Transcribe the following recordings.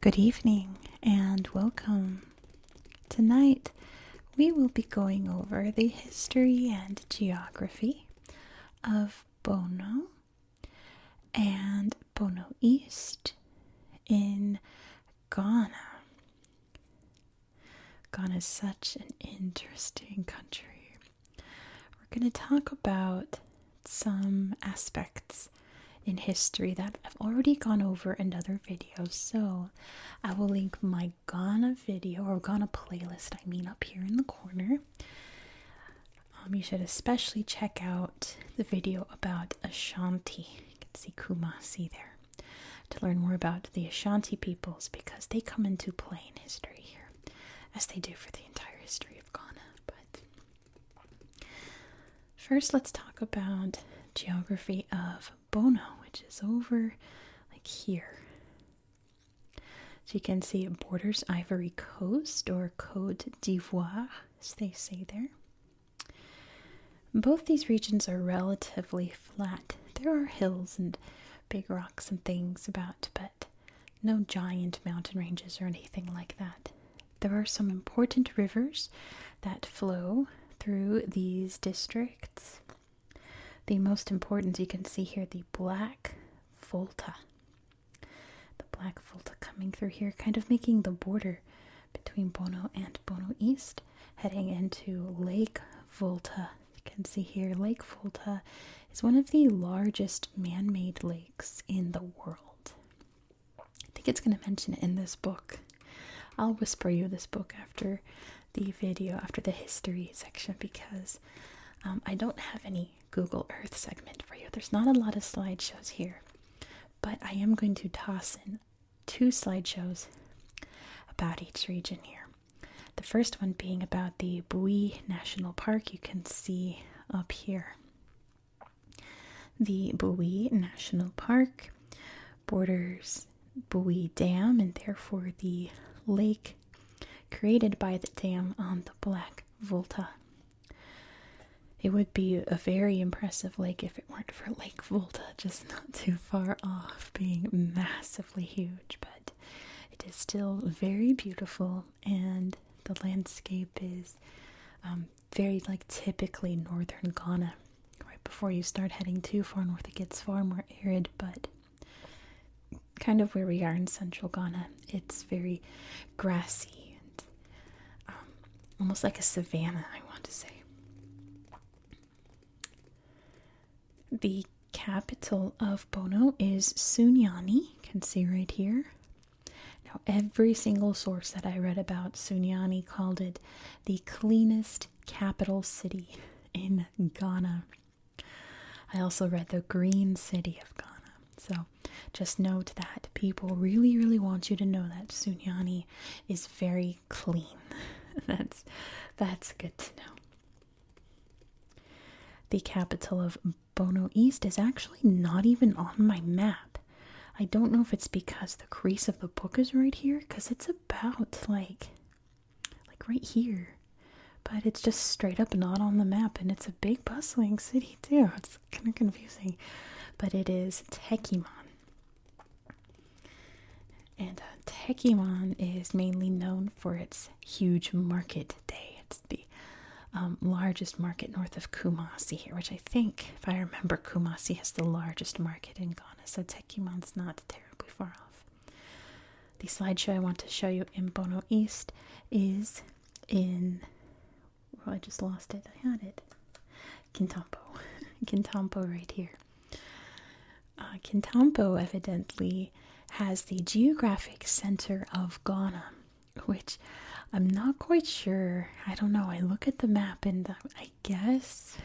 Good evening and welcome. Tonight we will be going over the history and geography of Bono and Bono East in Ghana. Ghana is such an interesting country. We're going to talk about some aspects in history that I've already gone over in other videos, so I will link my Ghana video or Ghana playlist up here in the corner. You should especially check out the video about Ashanti. You can see Kumasi there to learn more about the Ashanti peoples, because they come into play in history here, as they do for the entire history of Ghana. But first, let's talk about geography of Bono, which is over like here. So you can see it borders Ivory Coast, or Côte d'Ivoire, as they say there. Both these regions are relatively flat. There are hills and big rocks and things about, but no giant mountain ranges or anything like that. There are some important rivers that flow through these districts. The most important, you can see here, the Black Volta. The Black Volta coming through here, kind of making the border between Bono and Bono East, heading into Lake Volta. You can see here, Lake Volta is one of the largest man-made lakes in the world. I think it's going to mention it in this book. I'll whisper you this book after the video, after the history section, because I don't have any Google Earth segment for you. There's not a lot of slideshows here, but I am going to toss in 2 slideshows about each region here. The first one being about the Bowie National Park. You can see up here. The Bowie National Park borders Bowie Dam, and therefore the lake created by the dam on the Black Volta. It would be a very impressive lake if it weren't for Lake Volta, just not too far off, being massively huge, but it is still very beautiful, and the landscape is very typically northern Ghana. Right before you start heading too far north, it gets far more arid, but kind of where we are in central Ghana, it's very grassy and almost like a savanna, I want to say. The capital of Bono is Sunyani. You can see right here. Now, every single source that I read about Sunyani called it the cleanest capital city in Ghana. I also read the green city of Ghana. So just note that people really, really want you to know that Sunyani is very clean. That's good to know. The capital of Bono East is actually not even on my map. I don't know if it's because the crease of the book is right here, because it's about like right here. But it's just straight up not on the map, and it's a big bustling city too. It's kind of confusing. But it is Techiman. And Techiman is mainly known for its huge market day. It's the largest market north of Kumasi here, which I think, if I remember, Kumasi has the largest market in Ghana, so Techiman's not terribly far off. The slideshow I want to show you in Bono East is in, well, I just lost it, I had it, Kintampo. Kintampo right here. Kintampo evidently has the Geographic Center of Ghana, which I'm not quite sure. I don't know. I look at the map and I guess,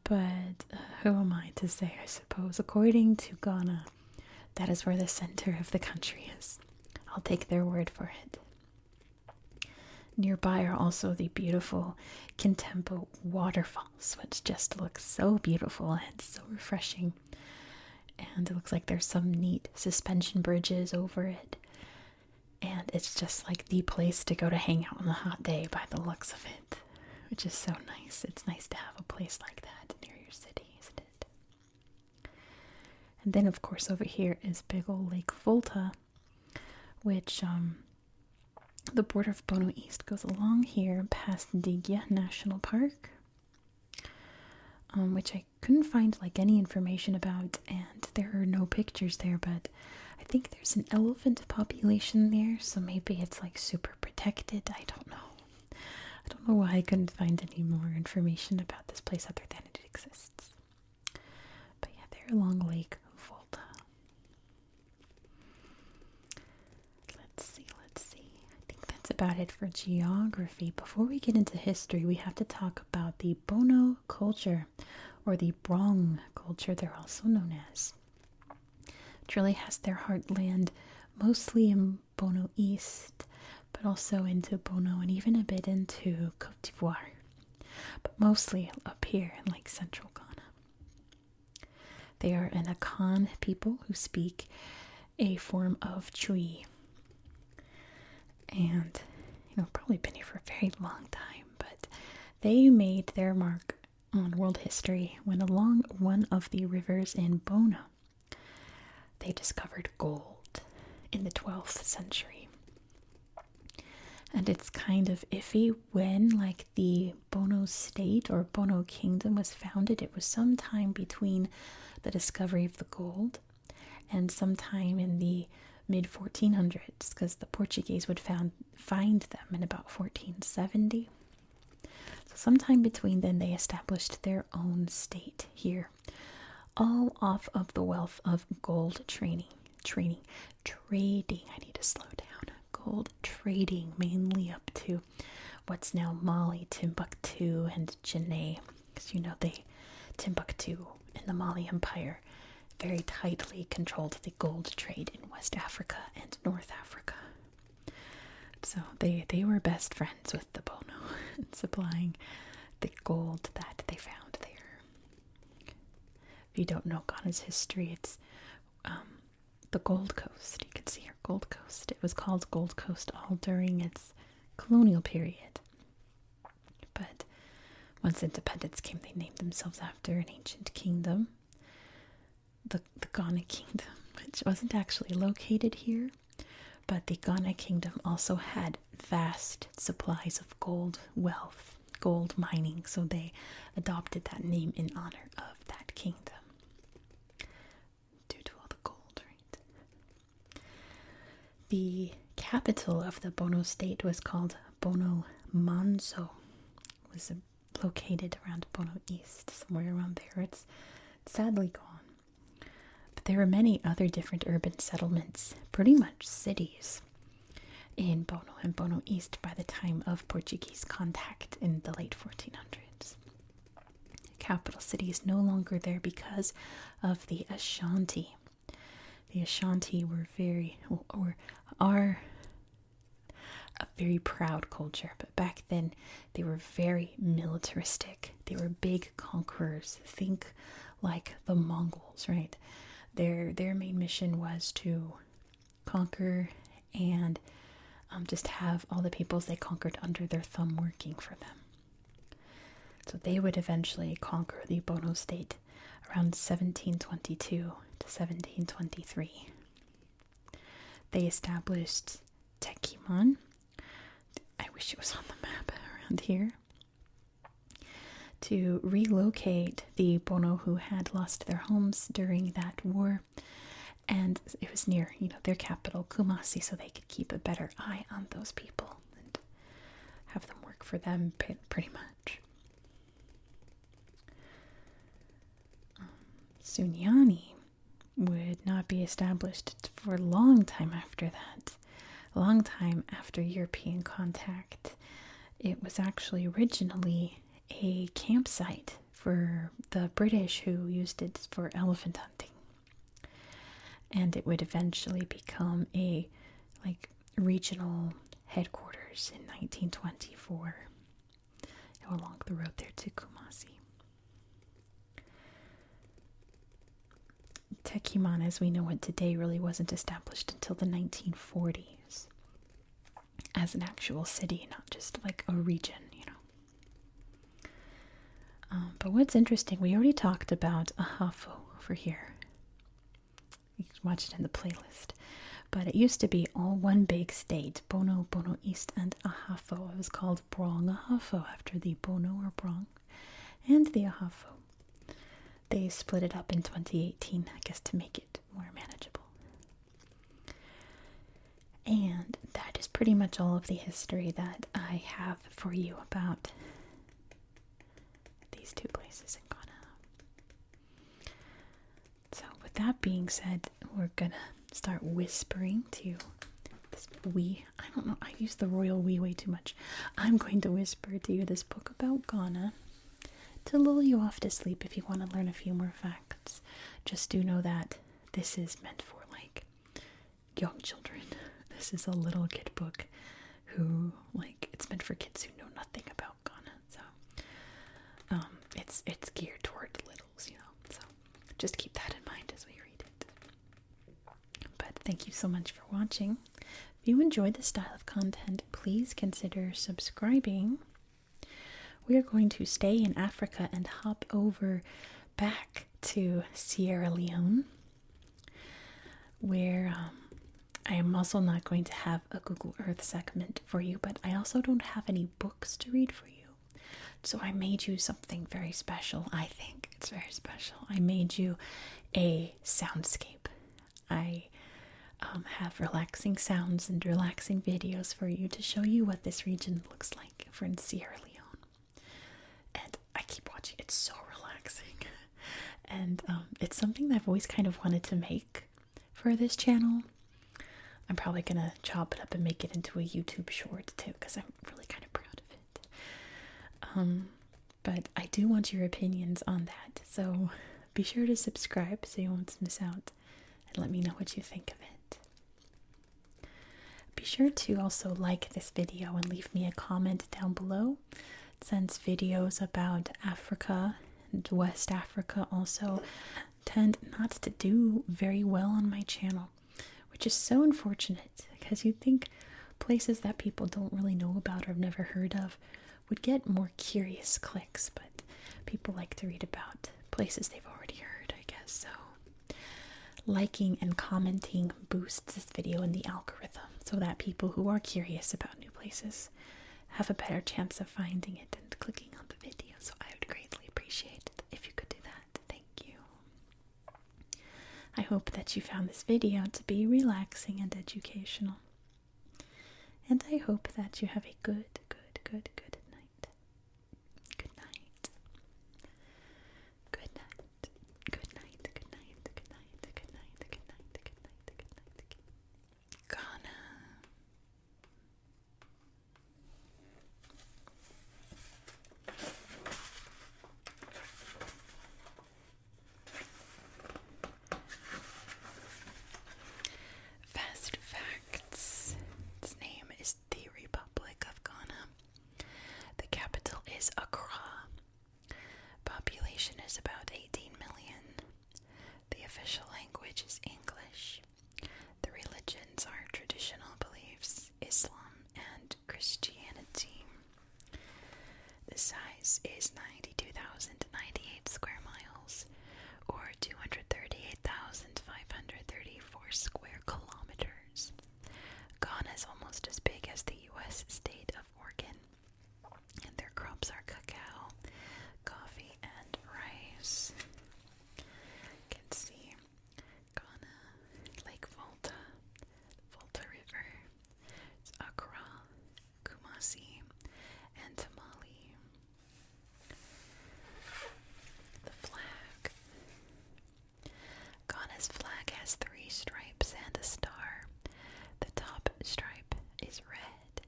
but who am I to say, I suppose. According to Ghana, that is where the center of the country is. I'll take their word for it. Nearby are also the beautiful Kintampo waterfalls, which just looks so beautiful and so refreshing. And it looks like there's some neat suspension bridges over it. And it's just like the place to go to hang out on a hot day by the looks of it, which is so nice. It's nice to have a place like that near your city, isn't it? And then, of course, over here is big old Lake Volta, which the border of Bono East goes along here past Digya National Park, which I couldn't find like any information about, and there are no pictures there, but I think there's an elephant population there, so maybe it's like super protected. I don't know. I don't know why I couldn't find any more information about this place other than it exists. But yeah, they're along Lake Volta. Let's see. I think that's about it for geography. Before we get into history, we have to talk about the Bono culture, or the Brong culture, they're also known as. It really has their heartland mostly in Bono East, but also into Bono and even a bit into Cote d'Ivoire, but mostly up here in like central Ghana. They are an Akan people who speak a form of Twi, and probably been here for a very long time, but they made their mark on world history when along one of the rivers in Bono they discovered gold in the 12th century. And it's kind of iffy when like the Bono state or Bono kingdom was founded. It was sometime between the discovery of the gold and sometime in the mid 1400s, because the Portuguese would find them in about 1470. So sometime between then they established their own state here, all off of the wealth of gold trading. I need to slow down. Gold trading, mainly up to what's now Mali, Timbuktu, and Janae, because Timbuktu and the Mali Empire very tightly controlled the gold trade in West Africa and North Africa. So they were best friends with the Bono, supplying the gold that they found there. If you don't know Ghana's history, it's the Gold Coast. You can see here, Gold Coast. It was called Gold Coast all during its colonial period. But once independence came, they named themselves after an ancient kingdom, the Ghana Kingdom, which wasn't actually located here, but the Ghana Kingdom also had vast supplies of gold wealth, gold mining, so they adopted that name in honor of that kingdom. Due to all the gold, right? The capital of the Bono state was called Bono Manso. It was located around Bono East, somewhere around there. It's sadly gone. But there were many other different urban settlements, pretty much cities, in Bono and Bono East by the time of Portuguese contact in the late 1400s. The capital city is no longer there because of the Ashanti. The Ashanti are a very proud culture, but back then they were very militaristic. They were big conquerors. Think like the Mongols, right? Their main mission was to conquer and just have all the peoples they conquered under their thumb working for them. So they would eventually conquer the Bono state around 1722 to 1723. They established Techiman. I wish it was on the map around here. To relocate the Bono who had lost their homes during that war. And it was near, their capital, Kumasi, so they could keep a better eye on those people and have them work for them pretty much. Sunyani would not be established for a long time after that. A long time after European contact. It was actually originally a campsite for the British who used it for elephant hunting. And it would eventually become a regional headquarters in 1924 along the road there to Kumasi. Techiman, as we know it today, really wasn't established until the 1940s as an actual city, not just like a region, But what's interesting, we already talked about Ahafo over here. You can watch it in the playlist. But it used to be all one big state, Bono, Bono East, and Ahafo. It was called Brong Ahafo after the Bono or Brong and the Ahafo. They split it up in 2018, I guess, to make it more manageable. And that is pretty much all of the history that I have for you about these two places in Ghana. So with that being said, we're gonna start whispering to this I don't know, I use the royal we way too much. I'm going to whisper to you this book about Ghana to lull you off to sleep if you want to learn a few more facts. Just do know that this is meant for like young children. This is a little kid book who, like, it's meant for kids who know nothing about Ghana. So it's geared toward littles, you know. So just keep that in mind as we read it. But thank you so much for watching. If you enjoyed this style of content, please consider subscribing. We are going to stay in Africa and hop over back to Sierra Leone, where I am also not going to have a Google Earth segment for you, but I also don't have any books to read for you. So I made you something very special. I think it's very special. I made you a soundscape. I have relaxing sounds and relaxing videos for you to show you what this region looks like for in Sierra Leone. And I keep watching. It's so relaxing. And it's something that I've always kind of wanted to make for this channel. I'm probably going to chop it up and make it into a YouTube short too, because I'm really kind of proud of it. But I do want your opinions on that. So be sure to subscribe so you won't miss out. And let me know what you think of it. Be sure to also like this video and leave me a comment down below, since videos about Africa and West Africa also tend not to do very well on my channel, which is so unfortunate, because you'd think places that people don't really know about or have never heard of would get more curious clicks, but people like to read about places they've already heard, I guess. So liking and commenting boosts this video in the algorithm so that people who are curious about new places have a better chance of finding it and clicking on the video. So I would greatly appreciate it if you could do that. Thank you. I hope that you found this video to be relaxing and educational. And I hope that you have a good night. Good night. Good night. Good night. Good night. Good night. Good night. Good night. Good night. Good night. Ghana. Fast facts. Its name is the Republic of Ghana. The capital is Accra. Population is about 18 million. The official language is English. The religions are traditional beliefs, Islam and Christianity. The size is 92,098 square miles, or 238,534 square kilometers. Ghana is almost as big as the U.S. state of Oregon, and their crops are cacao, coffee, and rice. You can see Ghana, Lake Volta, Volta River, Accra, Kumasi, and Tamale. The flag. Ghana's flag has 3 stripes and a star. The top stripe is red.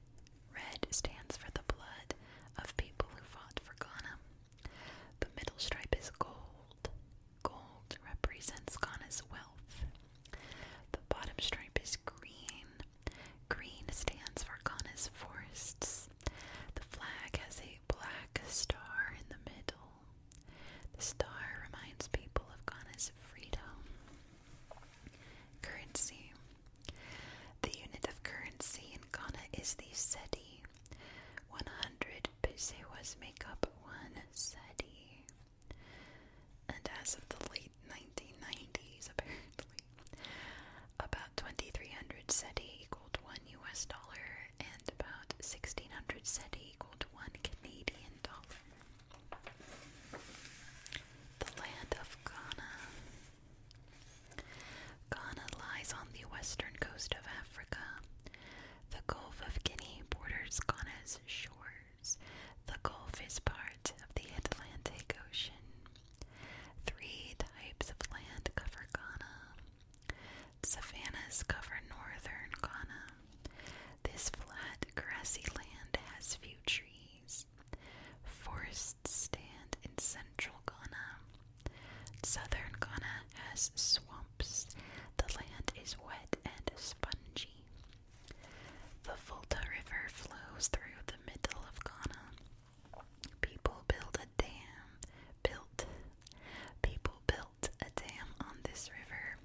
Red stands for the blood of people who fought for Ghana. The middle stripe is gold. Gold represents Ghana's wealth. The bottom stripe is green. Green stands for Ghana's forests. The flag has a black star in the middle. The star reminds people of Ghana's freedom. Currency. The unit of currency in Ghana is the cedi. 100 pesewas make up 1 cedi. And as of the late 1990s, apparently, about 2,300 grassy land has few trees. Forests stand in central Ghana. Southern Ghana has swamps. The land is wet and spongy. The Volta River flows through the middle of Ghana. People built a dam on this river.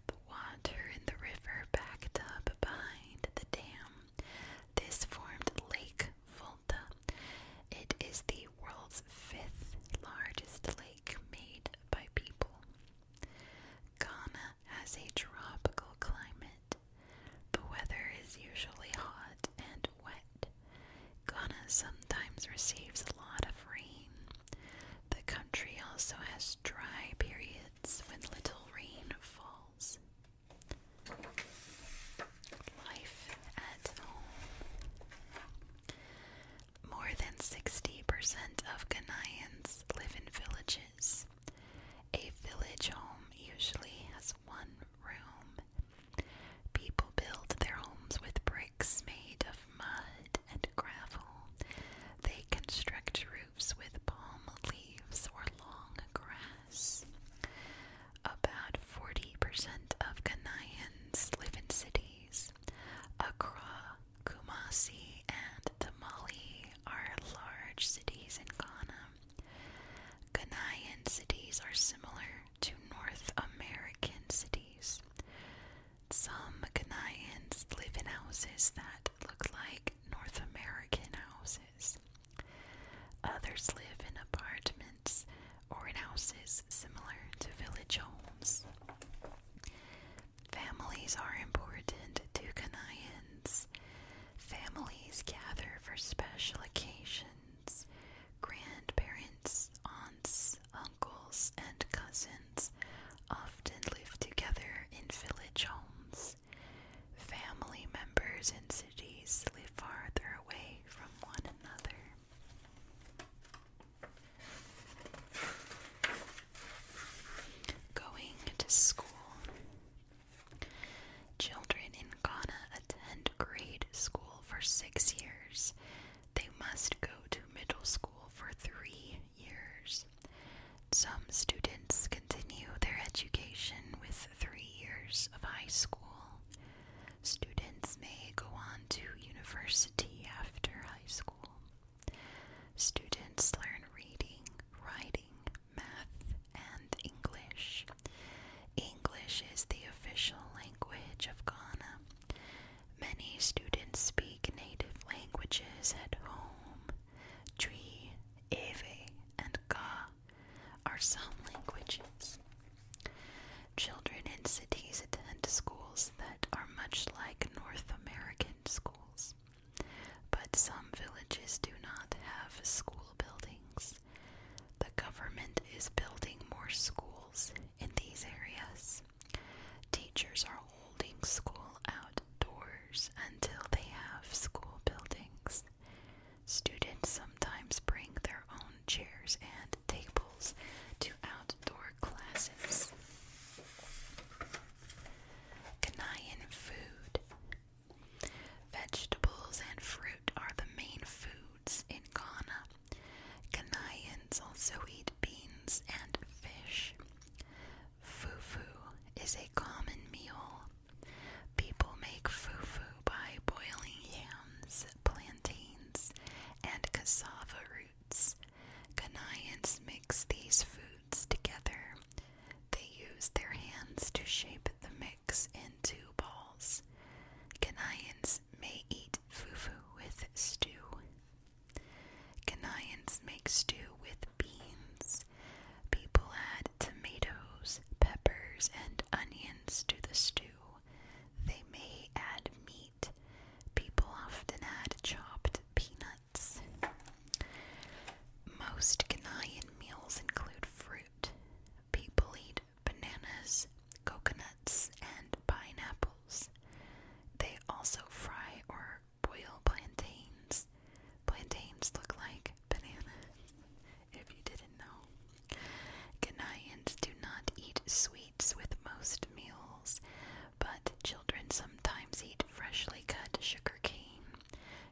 The water in the river backed up behind the dam. This formed Lake Volta. It is the world's 5th largest lake made by people. Ghana has a tropical climate. The weather is usually hot and wet. Ghana sometimes receives a lot of rain. The country also has dry periods when little rain falls. Life at home. More than 60% of Ghanaians live in villages. A village home usually has one room. People build their homes with bricks made of mud and gravel. They construct roofs with palm leaves or long grass. About 40% of Ghanaians live in cities. Accra, Kumasi, and Tamale are large cities in Ghana. Ghanaian cities are similar to North American cities. Some Ghanaians live in houses that look like North American houses. Others live in apartments or in houses similar to village homes. Families are important to Ghanaians. Families gather for special occasions. Grandparents, aunts, uncles, and cousins often live together in village homes. Family members in cities live farther away from one another. Going to school. Children in Ghana attend grade school for 6 years. They must go to middle school for 3 years. Some students continue their education with 3 years of high school. Students may go on to university after high school. Students learn reading, writing, math, and English. English is the official language of Ghana. Many students speak native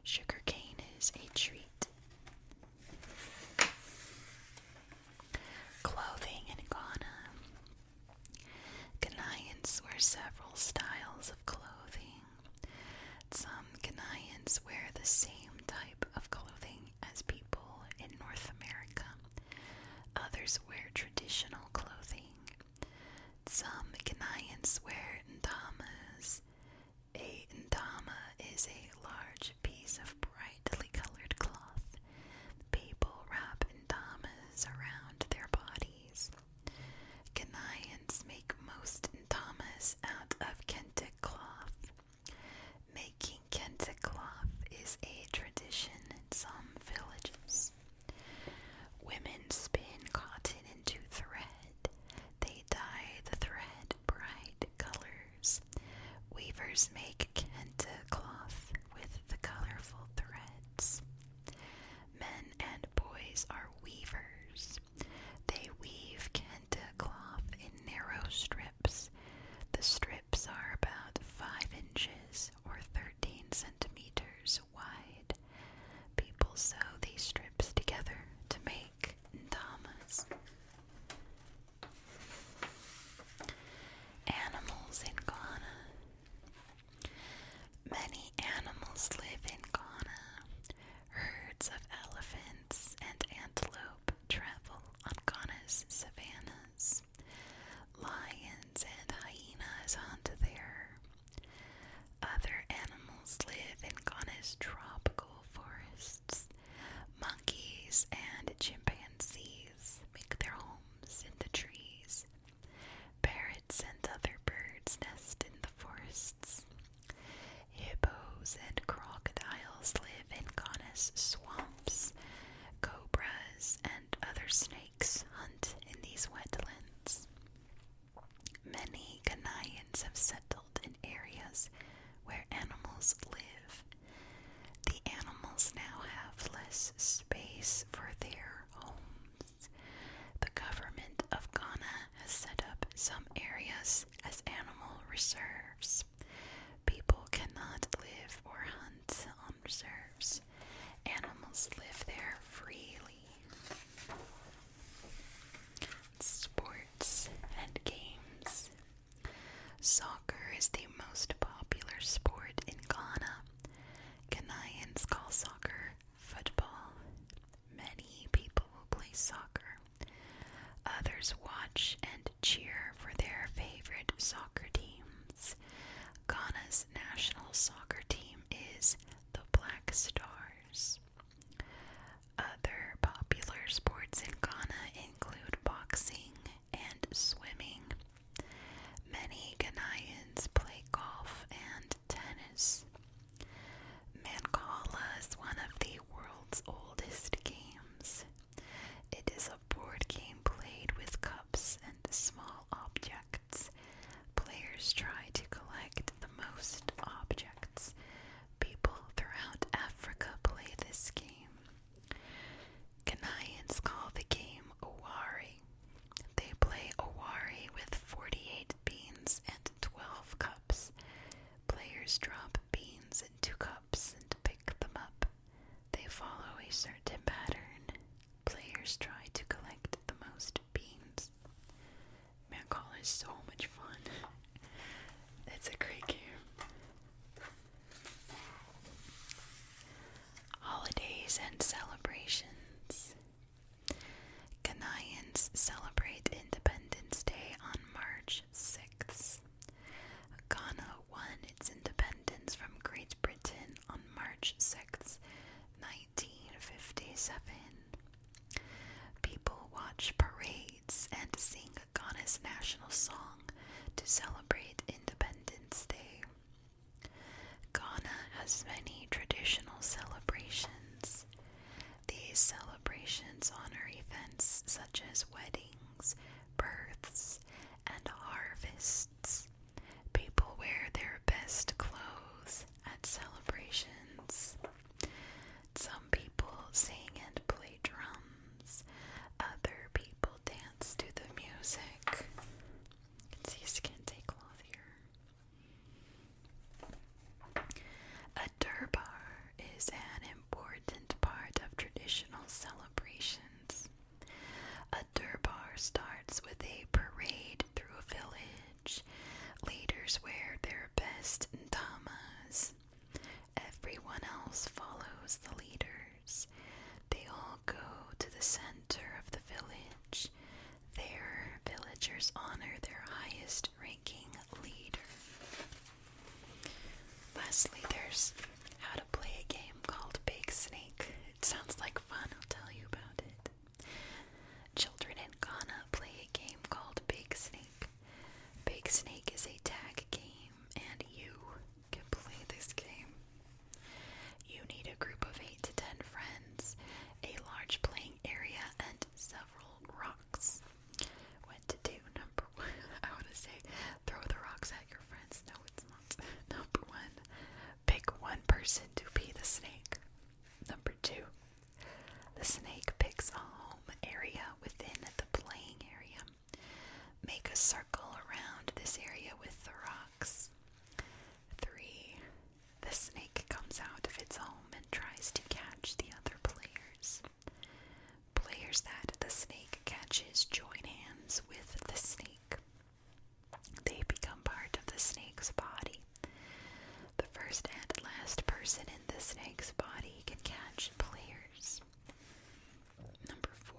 Sugarcane is a treat. Clothing in Ghana. Ghanaians wear several styles of clothing. Some Ghanaians wear the same type of clothing as people in North America. Others wear traditional clothing. Some Ghanaians wear ndamas. A ndama is a large piece of brightly colored cloth. People wrap ndamas around their bodies. Ghanaians make most ndamas out of kente cloth. Making kente cloth is a tradition in some villages. Women spin cotton into thread. They dye the thread bright colors. Weavers make kente cloth with the colorful threads. Men and boys are weavers. They weave kente cloth in narrow strips. The strips are about 5 inches or 13 centimeters wide. People sew these strips together to make ndamas. Animals in Ghana. Many animals live in Ghana. Herds of elephants and antelope travel on Ghana's savannas. Lions and hyenas hunt there. Other animals live in Ghana's tropical forests. Monkeys and chimpanzees make their homes in the trees. Parrots and other birds nest in the forests. Hippos and crocodiles live in Ghana's swamps. Cobras and other snakes hunt in these wetlands. Many Ghanaians have settled in areas where animals live. The animals now have less space for their homes. The government of Ghana has set up some areas as animal reserves. People cannot live or hunt on reserves. Animals live there freely. Sports and games. Soccer is the most popular sport in Ghana. Ghanaians call soccer football. Many people play soccer. Others watch and cheer for their favorite soccer teams. Ghana's national soccer team is the Black Stars. Other popular sports in Ghana include boxing and swimming. Many Ghanaians play golf and tennis. Mancala is one of the world's oldest games. It is a board game played with cups and small objects. Players try to collect the most objects. People throughout Africa play this game. Ghanaians call the game Owari. They play Owari with 48 beans and 12 cups. Players drop beans into cups and pick them up. They follow a certain pattern. Players try to collect the most beans. Mancala is so much fun. It's a great game. Holidays and celebrations. Ghanaians celebrate Independence Day on March 6th. Ghana won its independence from Great Britain on March 6th, 1957. People watch parades and sing Ghana's national song to celebrate Independence Day. Ghana has many traditional celebrations. These celebrations honor events such as weddings, births, and harvests. People wear their best clothes at celebrations. Some people sing and play drums. Other people dance to the music. You can see his kente cloth here. A durbar starts with a parade through a village. Leaders wear their best ntamas. Everyone else follows the leaders. They all go to the center of the village. There, villagers honor their highest ranking leader. Lastly, there's how to play a game called Big Snake. It sounds like fun, I'll tell you about it. Children in Ghana play a game called Big Snake. Big Snake is a tag game, and you can play this game. You need a group of 8 to 10 friends, a large playing area, and several rocks. What to do? Number 1, I want to say throw the rocks at your friends. No, it's not. Number 1, pick one person to be the snake. Number 2, the snake picks a home area within the playing area. Make a circle around this area with the rocks. 3, the snake comes out of its home and tries to catch the other players. Players that the snake catches join hands with the snake. They become part of the snake's body. The first and last person in the snake's body can catch players. Number 4,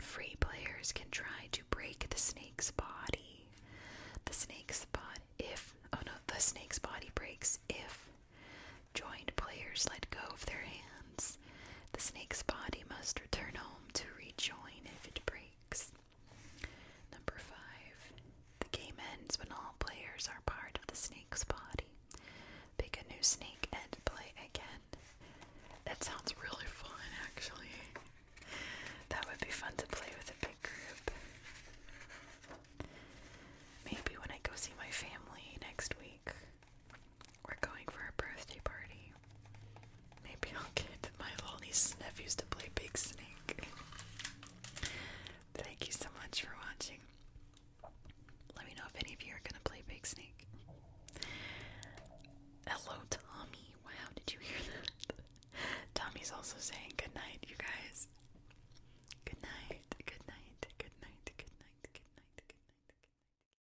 free players can try to break the snake's body. The snake's body breaks if joined players let go of their hands. The snake's body must return